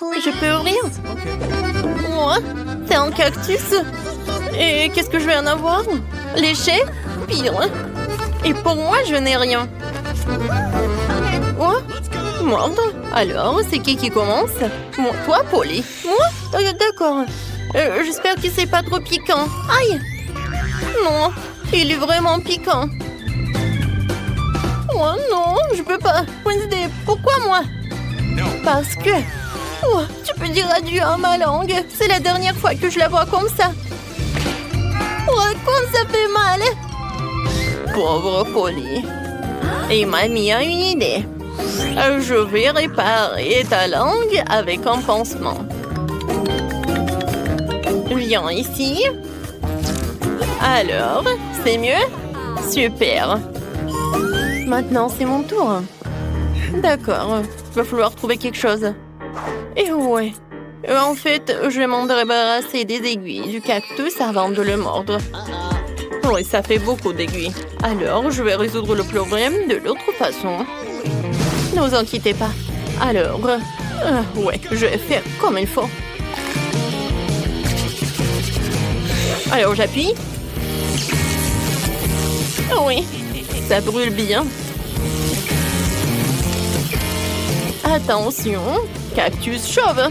Je peux ouvrir? Moi? C'est un cactus? Et qu'est-ce que je vais en avoir? Léché? Pire. Et pour moi, je n'ai rien. Quoi? Mordre? Alors, c'est qui commence? Moi, toi, Polly. Moi? D'accord. J'espère que c'est pas trop piquant. Aïe! Non, il est vraiment piquant. Oh non, je peux pas. Wednesday, pourquoi moi? Parce que... Oh, tu peux dire adieu à ma langue. C'est la dernière fois que je la vois comme ça. Oh, comme ça fait mal. Pauvre Polly. Et mamie a une idée. Je vais réparer ta langue avec un pansement. Viens ici. Alors, c'est mieux? Super. Maintenant, c'est mon tour. D'accord, va falloir trouver quelque chose. Et ouais. En fait, je vais m'en débarrasser des aiguilles du cactus avant de le mordre. Oui, ça fait beaucoup d'aiguilles. Alors, je vais résoudre le problème de l'autre façon. Ne vous inquiétez pas. Alors, ouais, je vais faire comme il faut. Alors, j'appuie. Oui, ça brûle bien. Attention, cactus chauve.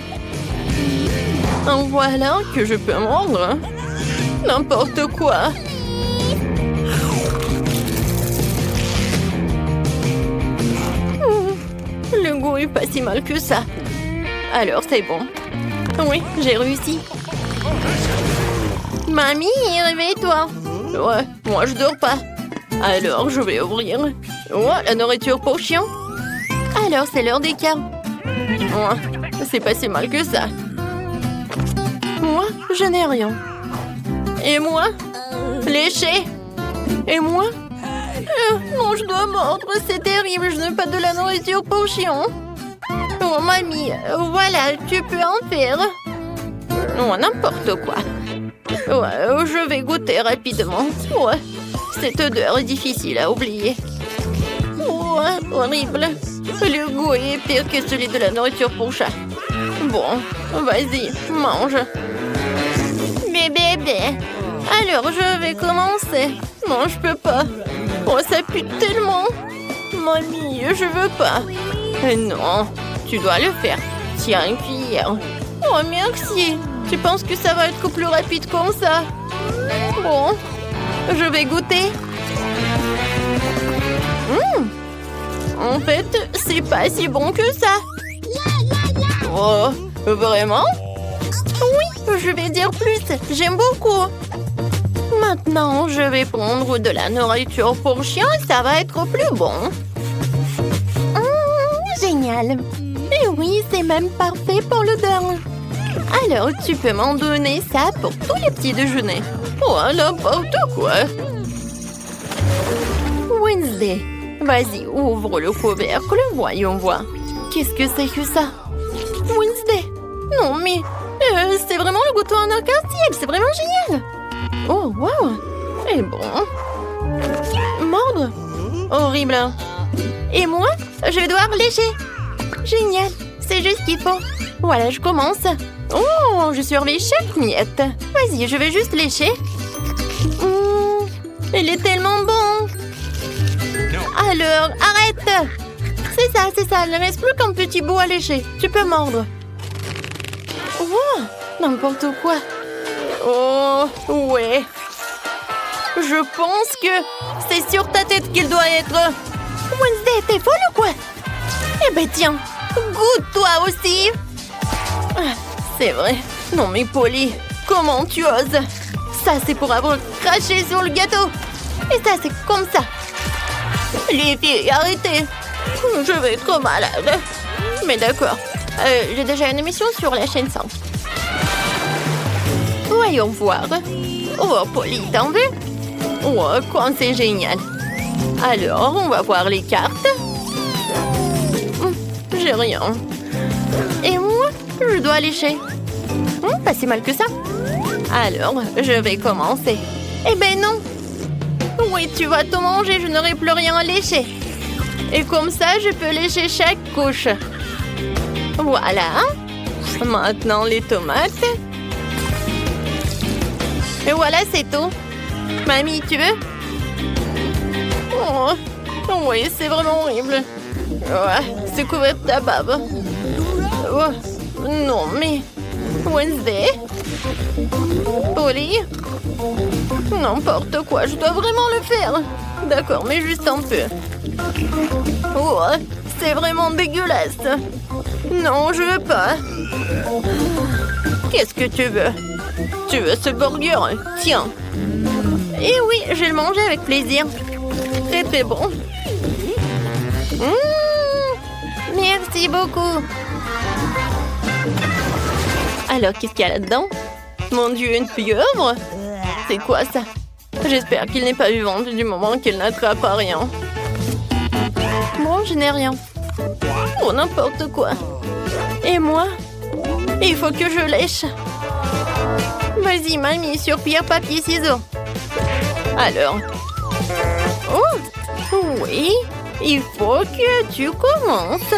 Voilà que je peux mordre. N'importe quoi. Le goût est pas si mal que ça. Alors, c'est bon. Oui, j'ai réussi. Mamie, réveille-toi. Ouais, moi je dors pas. Alors, je vais ouvrir. Oh, la nourriture pour chien. Alors, c'est l'heure des câlins. Ouais, c'est pas si mal que ça. Moi, je n'ai rien. Et moi? Léché. Et moi? Non, je dois mordre, c'est terrible, je n'ai pas de la nourriture pour chien. Oh, mamie, voilà, tu peux en faire. Oh, n'importe quoi. Ouais, je vais goûter rapidement. Ouais, cette odeur est difficile à oublier. Ouais, horrible. Le goût est pire que celui de la nourriture pour chat. Bon, vas-y, mange. Bébé. Alors, je vais commencer. Non, je peux pas. Oh, ça pue tellement. Mamie, je veux pas. Non, tu dois le faire. Tiens, une cuillère. Oh, merci. Tu penses que ça va être plus rapide comme ça? Bon, je vais goûter. En fait, c'est pas si bon que ça. Oh, vraiment? Oui, je vais dire plus. J'aime beaucoup. Maintenant, je vais prendre de la nourriture pour chien et ça va être plus bon. Génial. Et oui, c'est même parfait pour l'odeur. Alors, tu peux m'en donner ça pour tous les petits déjeuners. Oh, n'importe quoi. Wednesday, vas-y, ouvre le couvercle, voyons voir. Qu'est-ce que c'est que ça? Wednesday. Non, mais c'est vraiment le gâteau en arc-en-ciel, c'est vraiment génial. Oh, wow. Et bon. Mordre. Horrible. Et moi, je vais devoir lécher. Génial, c'est juste ce qu'il faut. Voilà, je commence. Oh, je surveille chaque miette. Vas-y, je vais juste lécher. Il est tellement bon. Alors, arrête. C'est ça. Il ne reste plus qu'un petit bout à lécher. Tu peux mordre. Oh, n'importe quoi. Oh, ouais. Je pense que c'est sur ta tête qu'il doit être. Wednesday, t'es folle ou quoi? Eh ben tiens, goûte-toi aussi. C'est vrai. Non mais Polly, comment tu oses? Ça c'est pour avoir craché sur le gâteau. Et ça c'est comme ça. Les filles, arrêtez. Je vais être malade. Mais d'accord. J'ai déjà une émission sur la chaîne 5. Voyons voir. Oh, Polly, t'en veux? Oh, quoi, c'est génial. Alors, on va voir les cartes. J'ai rien. Et moi, je dois lécher. Pas si mal que ça. Alors, je vais commencer. Eh ben non. Oui, tu vas tout manger, je n'aurai plus rien à lécher. Et comme ça, je peux lécher chaque couche. Voilà. Maintenant, les tomates. Et voilà, c'est tout. Mamie, tu veux? Oh, oui, c'est vraiment horrible. Ouais, c'est couvert de ta bave. Oh, non, mais... Wednesday? Polly? N'importe quoi, je dois vraiment le faire. D'accord, mais juste un peu. Oh, c'est vraiment dégueulasse. Non, je veux pas. Qu'est-ce que tu veux? Tu veux ce burger? Tiens. Eh oui, je vais le manger avec plaisir. Très très bon. Merci beaucoup. Alors, qu'est-ce qu'il y a là-dedans? Mon Dieu, une pieuvre? C'est quoi ça? J'espère qu'il n'est pas vivant du moment qu'il n'attrape à rien. Bon, je n'ai rien. Oh, n'importe quoi. Et moi? Il faut que je lèche. Vas-y, mamie, sur pierre, papier, ciseaux. Alors. Oh, oui. Il faut que tu commences.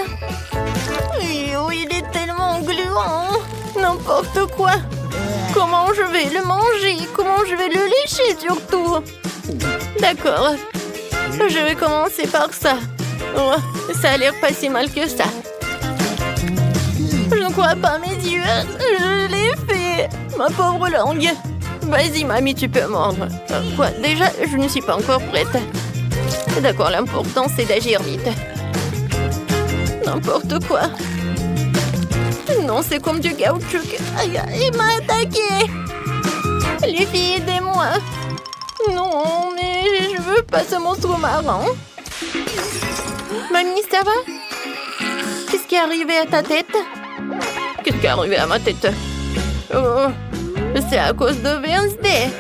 Oh, il est tellement gluant. N'importe quoi. Comment je vais le manger? Comment je vais le lécher surtout? D'accord. Je vais commencer par ça. Oh, ça a l'air pas si mal que ça. Je ne crois pas mes yeux. Je l'ai fait. Ma pauvre langue. Vas-y, mamie, tu peux mordre. Quoi? Déjà, je ne suis pas encore prête. D'accord, l'important, c'est d'agir vite. N'importe quoi. Non, c'est comme du caoutchouc. Aïe, il m'a attaqué. Les filles, aidez-moi. Non, mais je veux pas ce monstre marin. Mamie, ça va? Qu'est-ce qui est arrivé à ta tête? Qu'est-ce qui est arrivé à ma tête? Oh, c'est à cause de Wednesday.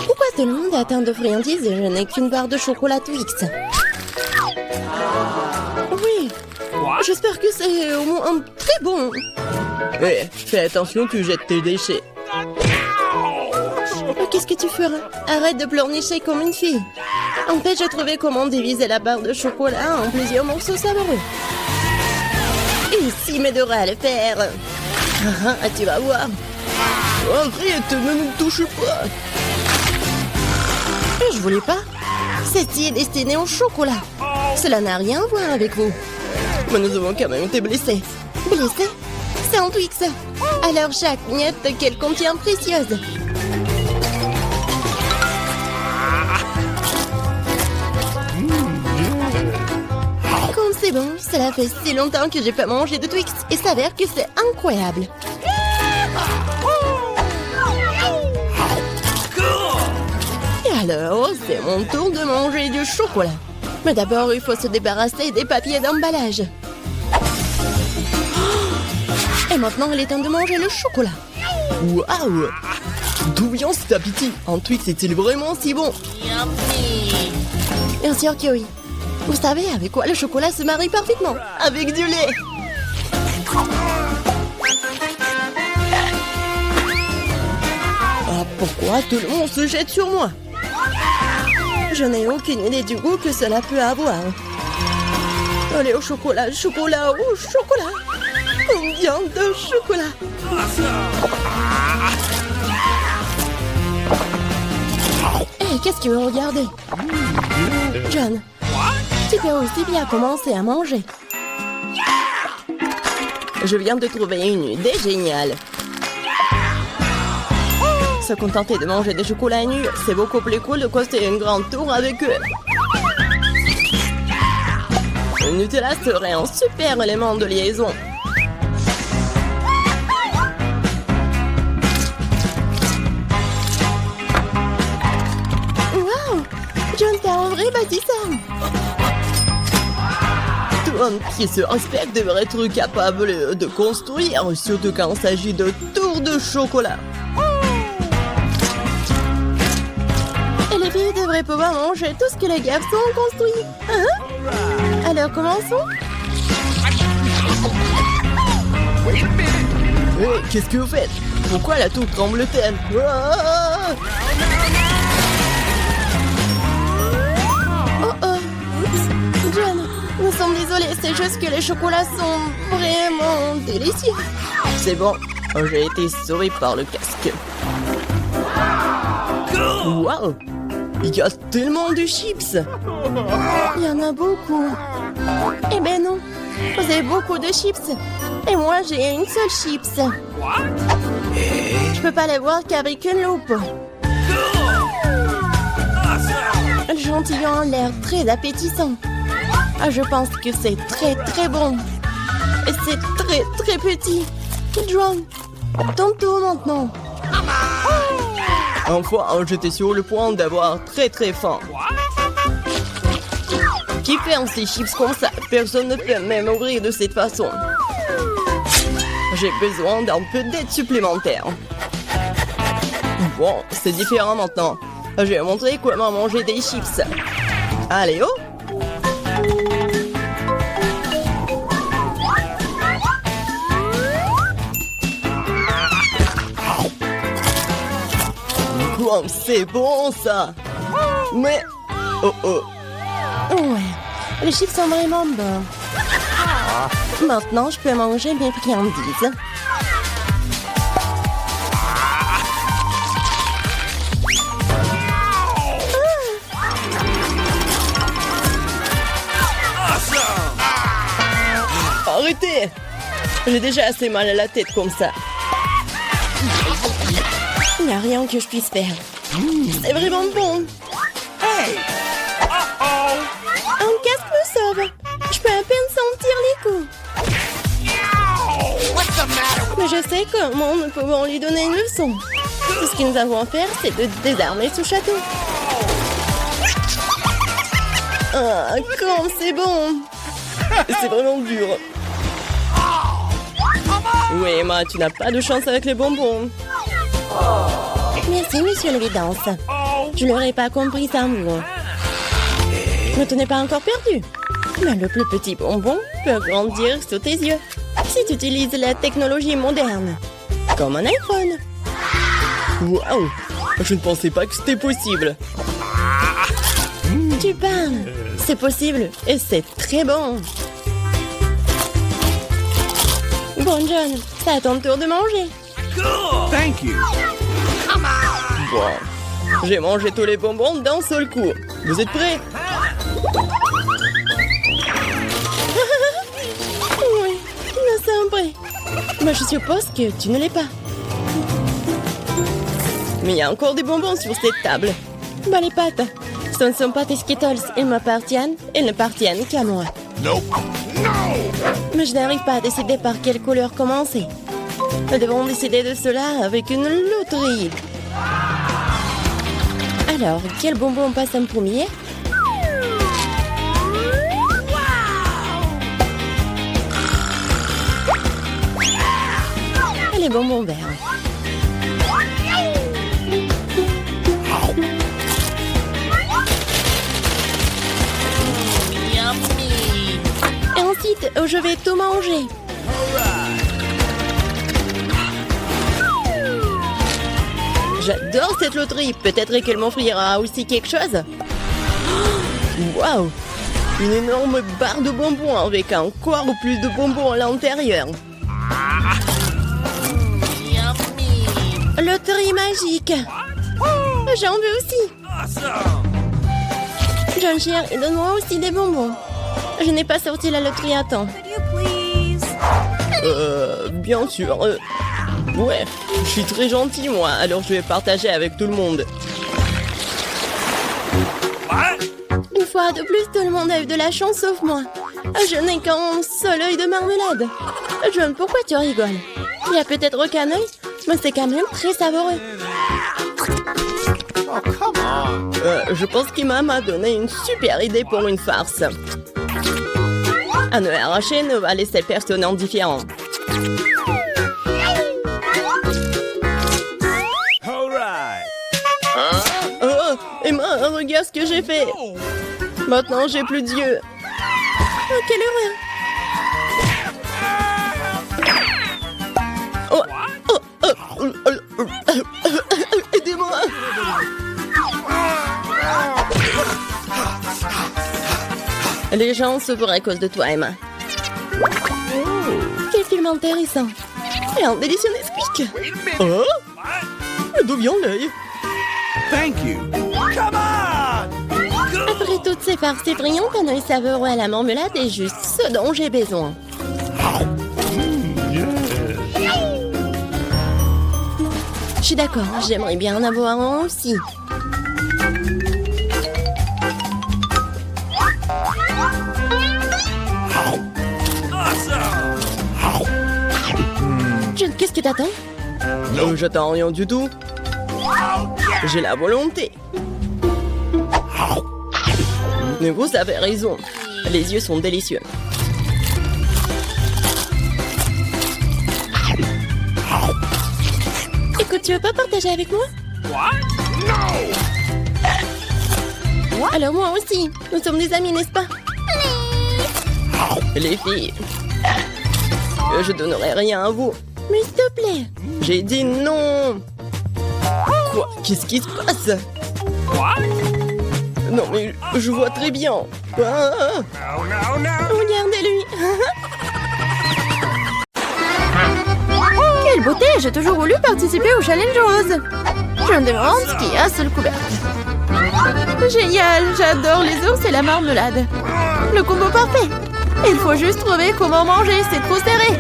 Pourquoi tout le monde est atteint de friandises et je n'ai qu'une barre de chocolat Twix? Oui, j'espère que c'est au moins très bon. Hé, fais attention, tu jettes tes déchets. Qu'est-ce que tu feras? Arrête de pleurnicher comme une fille. En fait, je trouvais comment diviser la barre de chocolat en plusieurs morceaux savoureux. Ici m'aidera à le faire. Ah, tu vas voir. Arrête, ne nous touche pas. Je voulais pas. Ceci est destiné au chocolat. Cela n'a rien à voir avec vous. Mais nous avons quand même été blessés. Blessé? C'est un Twix. Alors chaque miette qu'elle contient précieuse. Comme c'est bon, cela fait si longtemps que j'ai pas mangé de Twix et s'avère que c'est incroyable. Et alors, c'est mon tour de manger du chocolat. Mais d'abord, il faut se débarrasser des papiers d'emballage. Et maintenant, il est temps de manger le chocolat. Waouh! D'où vient cet appétit? Un Twix est-il vraiment si bon? Bien sûr que oui. Vous savez avec quoi le chocolat se marie parfaitement? Avec du lait. Ah, pourquoi tout le monde se jette sur moi? Je n'ai aucune idée du goût que cela peut avoir. Allez, au chocolat, chocolat, au chocolat. Combien de chocolat? Hé, qu'est-ce que vous regardez? John, tu peux aussi bien commencer à manger. Je viens de trouver une idée géniale. Se contenter de manger des chocolats nus, c'est beaucoup plus cool de coster une grande tour avec eux. Le Nutella serait un super élément de liaison. Wow! John, t'es un vrai bâtisseur! Tout homme qui se respecte devrait être capable de construire, surtout quand il s'agit de tours de chocolat. Et les filles devraient pouvoir manger tout ce que les garçons ont construit. Hein? Alors commençons. Hé, qu'est-ce que vous faites? Pourquoi la tour tremble-t-elle? Ah! Oh oh! Oups! John, Nous sommes désolés, c'est juste que les chocolats sont vraiment délicieux. C'est bon, j'ai été sauvé par le casque. Waouh! Il y a tellement de chips! Il y en a beaucoup. Eh ben non, vous avez beaucoup de chips. Et moi, j'ai une seule chips. Je peux pas les voir qu'avec une loupe. Le chantillon a l'air très appétissant. Je pense que c'est très très bon. Et c'est très très petit. John, ton tour maintenant. Enfin, j'étais sur le point d'avoir très très faim. Qui fait ces chips comme ça? Personne ne peut même ouvrir de cette façon. J'ai besoin d'un peu d'aide supplémentaire. Bon, c'est différent maintenant. Je vais montrer comment manger des chips. Allez, oh! Wow, c'est bon ça! Mais... Oh oh! Ouais, les chips sont vraiment bons. Maintenant, je peux manger mes friandises. Arrêtez! J'ai déjà assez mal à la tête comme ça. Il n'y a rien que je puisse faire. C'est vraiment bon. Hey! Un casque me sauve. Je peux à peine sentir les coups. Mais je sais comment nous pouvons lui donner une leçon. Tout ce que nous avons à faire, c'est de désarmer ce château. Ah, comme c'est bon. C'est vraiment dur. Oui, Emma, tu n'as pas de chance avec les bonbons. Merci, monsieur l'évidence. Je n'aurais pas compris ça, moi. Ne t'en es pas encore perdu. Mais le plus petit bonbon peut grandir sous tes yeux si tu utilises la technologie moderne, comme un iPhone. Waouh! Je ne pensais pas que c'était possible. Tu parles. C'est possible et c'est très bon. Bon, John, c'est à ton tour de manger. Thank you. Bon, j'ai mangé tous les bonbons d'un seul coup. Vous êtes prêts? Oui, nous sommes prêts. Mais je suppose que tu ne l'es pas. Mais il y a encore des bonbons sur cette table. Bah les pâtes, ce ne sont pas tes Skittles. Ils m'appartiennent et n'appartiennent qu'à moi. Nope. No! Mais je n'arrive pas à décider par quelle couleur commencer. Nous devons décider de cela avec une loterie. Alors, quel bonbon passe en premier? Et les bonbons verts. Et ensuite, je vais tout manger. J'adore cette loterie. Peut-être qu'elle m'offrira aussi quelque chose. Waouh! Une énorme barre de bonbons avec encore plus de bonbons à l'intérieur. Loterie magique. J'en veux aussi. John Cher, donne-moi aussi des bonbons. Je n'ai pas sorti la loterie à temps. Bien sûr. Ouais, je suis très gentil, moi, alors je vais partager avec tout le monde. Une fois de plus, tout le monde a eu de la chance, sauf moi. Je n'ai qu'un seul œil de marmelade. John, pourquoi tu rigoles? Il y a peut-être aucun œil, mais c'est quand même très savoureux. Oh, come on. Je pense qu'Emma m'a donné une super idée pour une farce. Un œil arraché ne va laisser personne indifférent. Oh, Emma, regarde ce que j'ai fait. Maintenant, j'ai plus d'yeux. Oh, quelle horreur. Oh, aidez-moi. Les gens se bourrent à cause de toi, Emma. Quel film intéressant. Et un délicieux Nesquik. Oh, le dos vient l'œil. Thank you. Come on! Après toutes ces farces effrayantes, un œil savoureux à la marmelade est juste ce dont j'ai besoin. Je suis d'accord, j'aimerais bien en avoir un aussi. Qu'est-ce que t'attends? J'attends rien du tout. J'ai la volonté. Vous avez raison. Les yeux sont délicieux. Écoute, tu veux pas partager avec moi? Alors moi aussi. Nous sommes des amis, n'est-ce pas? Les filles, je donnerai rien à vous. Mais s'il te plaît. J'ai dit non. Quoi? Qu'est-ce qui se passe? Non mais je vois très bien. Ah. Regardez-lui. Quelle beauté! J'ai toujours voulu participer au challenge rose. Je me demande ce qu'il y a sous le couvercle. Génial! J'adore les ours et la marmelade. Le combo parfait. Il faut juste trouver comment manger, c'est trop serré.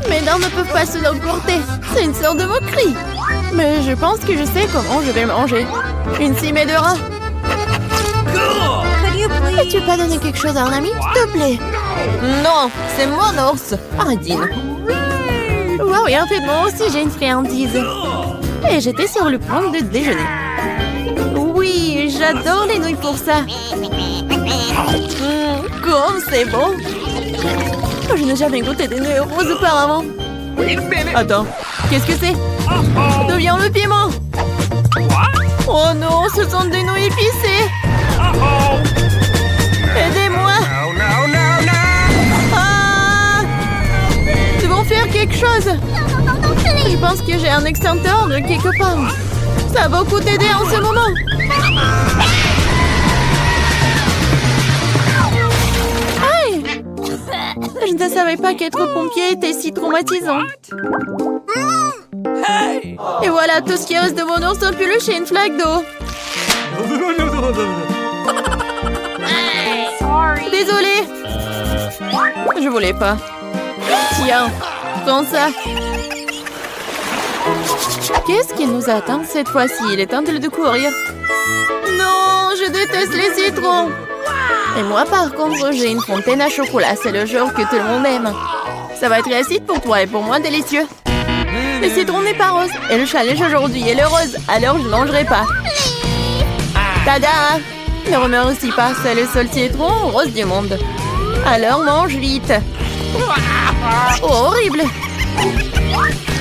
Mes dents ne peuvent pas se l'emporter. C'est une sorte de moquerie. Mais je pense que je sais comment je vais manger. Une cimée de rat. Peux-tu pas donner quelque chose à un ami, s'il te plaît? Non, c'est mon ours. Ardine. Wow, et en fait, moi aussi, j'ai une friandise. Et j'étais sur le point de déjeuner. Oui, j'adore les nouilles pour ça. Comme c'est bon. Je n'ai jamais goûté des nouilles roses auparavant. Attends, qu'est-ce que c'est? D'où vient le piment? Oh non, ce sont des nouilles épicées. Aidez-moi. Ah! Devons faire quelque chose. Je pense que j'ai un extincteur de quelque part. Ça va beaucoup t'aider en ce moment. Aïe! Je ne savais pas qu'être pompier était si traumatisant. Et voilà, tout ce qui reste de mon ours en peluche et une flaque d'eau. Désolée. Je voulais pas. Tiens, prends ça. Qu'est-ce qui nous attend cette fois-ci? Il est temps de courir. Non, je déteste les citrons. Et moi, par contre, j'ai une fontaine à chocolat. C'est le genre que tout le monde aime. Ça va être acide pour toi et pour moi délicieux. Le citron n'est pas rose. Et le challenge aujourd'hui est le rose. Alors je ne mangerai pas. Tada! Ne remercie pas. C'est le seul citron rose du monde. Alors mange vite. Oh, horrible.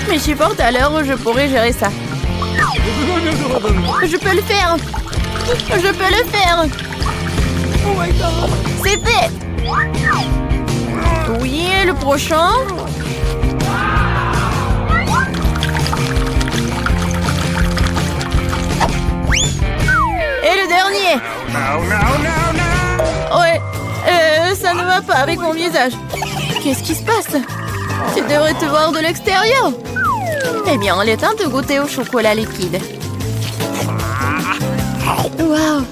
Mais je suis forte, alors je pourrais gérer ça. Je peux le faire. Je peux le faire. C'est fait. Oui, et le prochain? Et le dernier? Ouais, ça ne va pas avec mon visage. Qu'est-ce qui se passe? Tu devrais te voir de l'extérieur. Eh bien, il est temps de goûter au chocolat liquide. Waouh!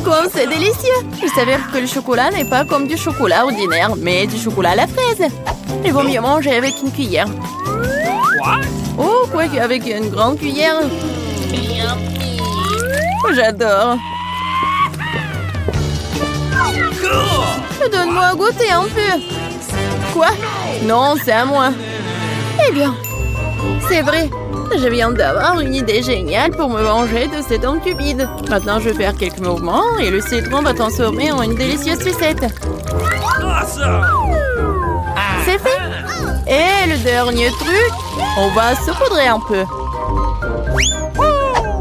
Comme c'est délicieux! Il s'avère que le chocolat n'est pas comme du chocolat ordinaire, mais du chocolat à la fraise. Il vaut mieux manger avec une cuillère. Oh, quoi qu'avec une grande cuillère. J'adore. Donne-moi à goûter un peu. Quoi? Non, c'est à moi. Eh bien, c'est vrai. Je viens d'avoir une idée géniale pour me venger de cet homme cupide. Maintenant, je vais faire quelques mouvements et le citron va transformer en une délicieuse sucette. C'est fait. Et le dernier truc, on va saupoudrer un peu.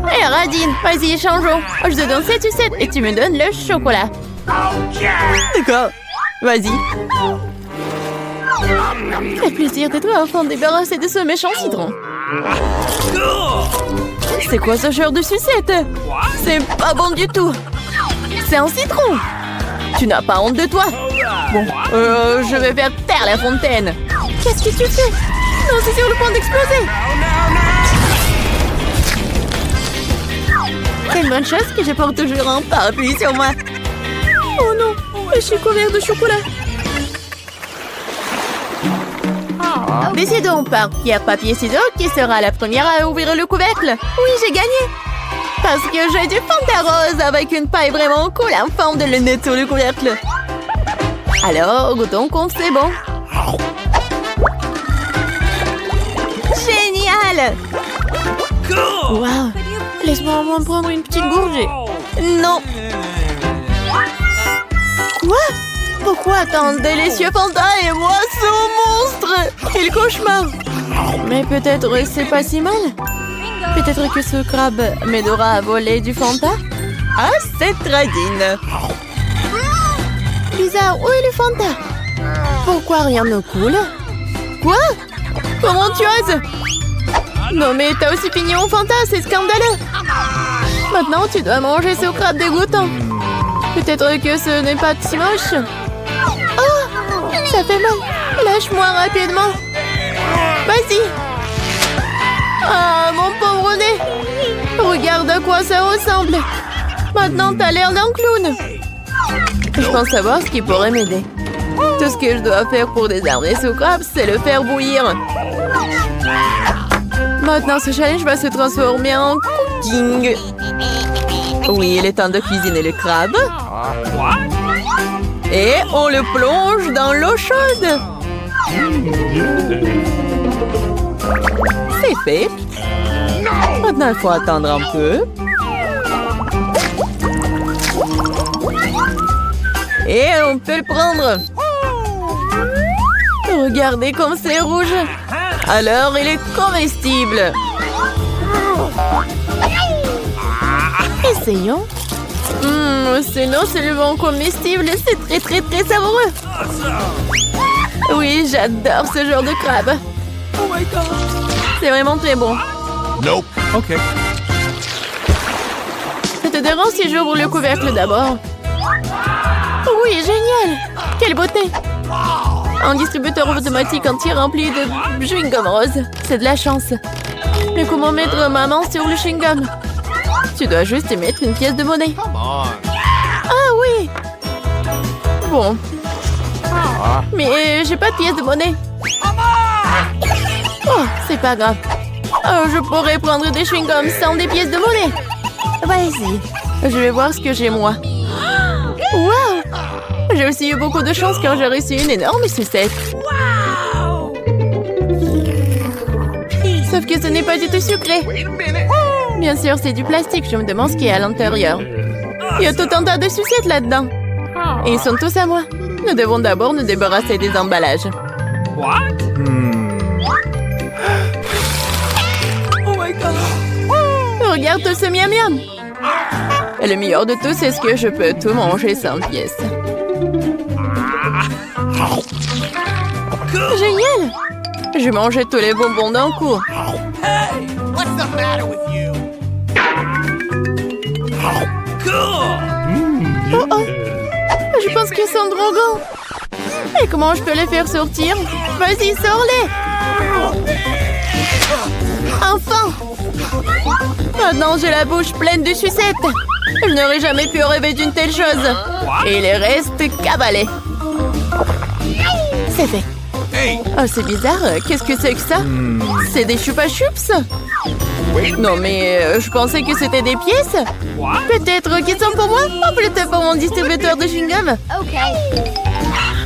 Hé, Radine, vas-y, changeons. Je te donne cette sucette et tu me donnes le chocolat. D'accord, vas-y. Quel plaisir de toi enfin débarrasser de ce méchant citron. C'est quoi ce genre de sucette? C'est pas bon du tout. C'est un citron. Tu n'as pas honte de toi? Bon, je vais faire taire la fontaine. Qu'est-ce que tu fais? Non, c'est sur le point d'exploser. C'est une bonne chose que je porte toujours un parapluie sur moi. Oh non, je suis couvert de chocolat. Décidons par pierre, papier, ciseaux qui sera la première à ouvrir le couvercle. Oui, j'ai gagné. Parce que j'ai du Fanta rose avec une paille vraiment cool en forme de lunette sur le couvercle. Alors, goûtons comme c'est bon. Génial! Waouh! Laisse-moi au moins prendre une petite gorgée. Non! Quoi? Pourquoi tant de délicieux Fanta et moi ce monstre? Quel cauchemar! Mais peut-être c'est pas si mal. Peut-être que ce crabe m'aidera à voler du Fanta? Ah, c'est tradine! Bizarre, où est le Fanta? Pourquoi rien ne coule? Quoi? Comment tu oses? Non mais t'as aussi fini mon Fanta, c'est scandaleux! Maintenant tu dois manger ce crabe dégoûtant. Peut-être que ce n'est pas si moche. Oh! Ça fait mal! Lâche-moi rapidement! Vas-y! Ah, mon pauvre nez! Regarde à quoi ça ressemble! Maintenant t'as l'air d'un clown! Je pense savoir ce qui pourrait m'aider. Tout ce que je dois faire pour désarmer ce crabe, c'est le faire bouillir. Maintenant, ce challenge va se transformer en cooking. Oui, il est temps de cuisiner le crabe. Et on le plonge dans l'eau chaude. C'est fait. Maintenant, il faut attendre un peu. Et on peut le prendre. Regardez comme c'est rouge. Alors, il est comestible. Essayons. C'est non seulement comestible, c'est très savoureux. Oui, j'adore ce genre de crabe. C'est vraiment très bon. Nope. OK. Ça te dérange si j'ouvre le couvercle d'abord? Oui, génial! Quelle beauté! Un distributeur automatique entier rempli de chewing-gum rose. C'est de la chance. Mais comment mettre ma main sur le chewing-gum? Tu dois juste y mettre une pièce de monnaie. Ah oui! Bon. Mais j'ai pas de pièce de monnaie. Oh, c'est pas grave. Oh, je pourrais prendre des chewing-gums sans des pièces de monnaie. Vas-y. Je vais voir ce que j'ai moi. Wow! J'ai aussi eu beaucoup de chance car j'ai reçu une énorme sucette. Sauf que ce n'est pas du tout sucré. Bien sûr, c'est du plastique. Je me demande ce qu'il y a à l'intérieur. Il y a tout un tas de sucettes là-dedans. Et ils sont tous à moi. Nous devons d'abord nous débarrasser des emballages. Regarde tout ce miam-miam. Et le meilleur de tout, c'est ce que je peux tout manger sans pièce. Génial! Je mangeais tous les bonbons d'un coup. Oh oh! Je pense qu'ils sont drogants. Et comment je peux les faire sortir? Vas-y, sors-les! Enfin! Maintenant, j'ai la bouche pleine de sucettes. Je n'aurais jamais pu rêver d'une telle chose. Et il reste cabalé. C'est fait. Oh, c'est bizarre. Qu'est-ce que c'est que ça? C'est des chupa-chups? Non, mais je pensais que c'était des pièces. Peut-être qu'ils sont pour moi? Ou plutôt pour mon distributeur de chewing-gum?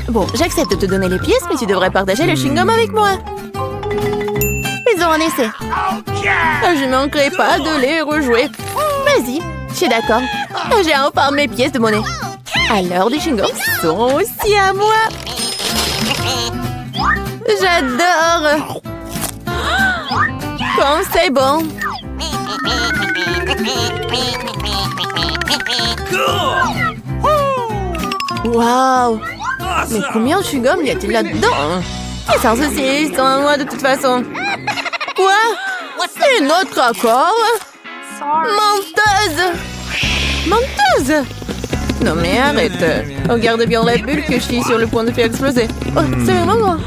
Bon, j'accepte de te donner les pièces, mais tu devrais partager le chewing-gum avec moi. Faisons un essai. Je ne manquerai pas de les rejouer. Vas-y, je suis d'accord. J'ai enfin mes pièces de monnaie. Alors, les chewing-gums sont aussi à moi. J'adore. Comme c'est bon. Waouh. Mais combien de chewing-gum y a-t-il là-dedans? Et sans ceci, ils sont à moi de toute façon. Quoi? Une autre encore? Menteuse! Menteuse! Non mais arrête. Regarde bien la bulle que je suis sur le point de faire exploser. Oh, c'est vraiment moi.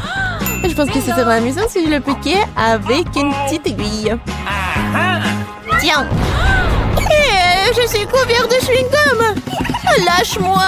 Je pense que ce serait amusant si je le piquais avec une petite aiguille. Tiens. Je suis couvert de chewing-gum. Lâche-moi.